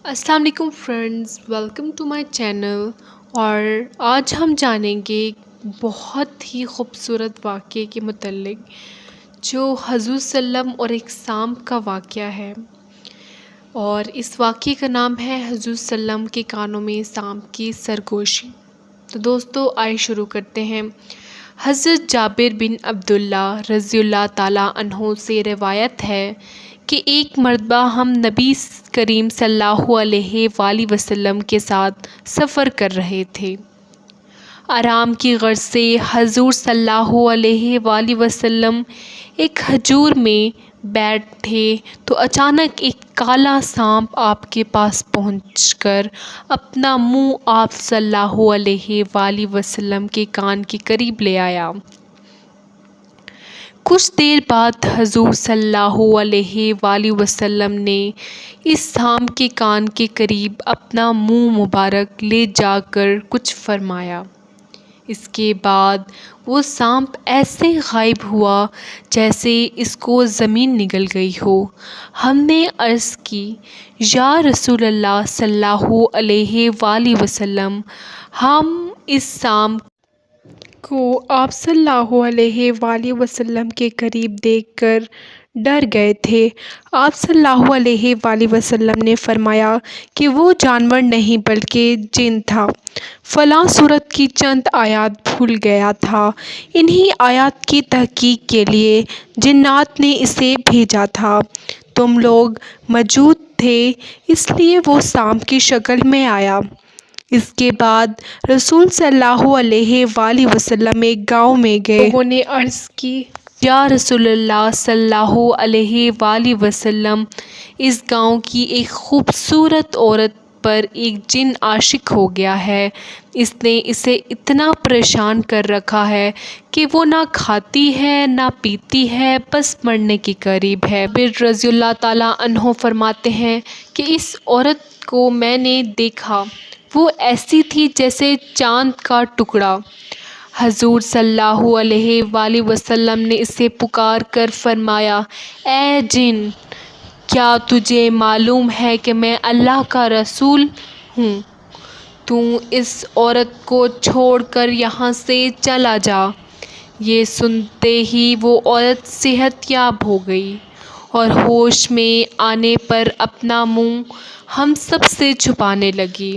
السلام علیکم friends, welcome to my channel. اور آج ہم جانیں گے ایک بہت ہی خوبصورت واقعے کے متعلق جو حضور صلی اللہ علیہ وسلم اور ایک سانپ کا واقعہ ہے، اور اس واقعے کا نام ہے حضور صلی اللہ علیہ وسلم کے کانوں میں سانپ کی سرگوشی۔ تو دوستو آئے شروع کرتے ہیں۔ حضرت جابر بن عبداللہ رضی اللہ تعالیٰ عنہ سے روایت ہے کہ ایک مرتبہ ہم نبی کریم صلی اللہ علیہ وآلہ وسلم کے ساتھ سفر کر رہے تھے۔ آرام کی غرض سے حضور صلی اللہ علیہ وآلہ وسلم ایک کھجور میں بیٹھے تو اچانک ایک کالا سانپ آپ کے پاس پہنچ کر اپنا منہ آپ صلی اللہ علیہ وآلہ وسلم کے کان کے قریب لے آیا۔ کچھ دیر بعد حضور صلی اللہ علیہ وآلہ وسلم نے اس سانپ کے کان کے قریب اپنا منہ مبارک لے جا کر کچھ فرمایا۔ اس کے بعد وہ سانپ ایسے غائب ہوا جیسے اس کو زمین نگل گئی ہو۔ ہم نے عرض کی، یا رسول اللہ صلی اللہ علیہ وآلہ وسلم، ہم اس سانپ کو آپ صلی اللہ علیہ وآلہ وسلم کے قریب دیکھ کر ڈر گئے تھے۔ آپ صلی اللہ علیہ وآلہ وسلم نے فرمایا کہ وہ جانور نہیں بلکہ جن تھا، فلاں سورت کی چند آیات بھول گیا تھا، انہی آیات کی تحقیق کے لیے جنات نے اسے بھیجا تھا، تم لوگ موجود تھے اس لیے وہ سانپ کی شکل میں آیا۔ اس کے بعد رسول صلی اللہ علیہ وآلہ وسلم ایک گاؤں میں گئے۔ لوگوں نے عرض کی، یا رسول اللہ صلی اللہ علیہ وآلہ وسلم، اس گاؤں کی ایک خوبصورت عورت پر ایک جن عاشق ہو گیا ہے، اس نے اسے اتنا پریشان کر رکھا ہے کہ وہ نہ کھاتی ہے نہ پیتی ہے، بس مرنے کے قریب ہے۔ جابر رضی اللہ تعالیٰ عنہ فرماتے ہیں کہ اس عورت کو میں نے دیکھا، وہ ایسی تھی جیسے چاند کا ٹکڑا۔ حضور صلی اللہ علیہ وآلہ وسلم نے اسے پکار کر فرمایا، اے جن، کیا تجھے معلوم ہے کہ میں اللہ کا رسول ہوں؟ تو اس عورت کو چھوڑ کر یہاں سے چلا جا۔ یہ سنتے ہی وہ عورت صحت یاب ہو گئی اور ہوش میں آنے پر اپنا منہ ہم سب سے چھپانے لگی۔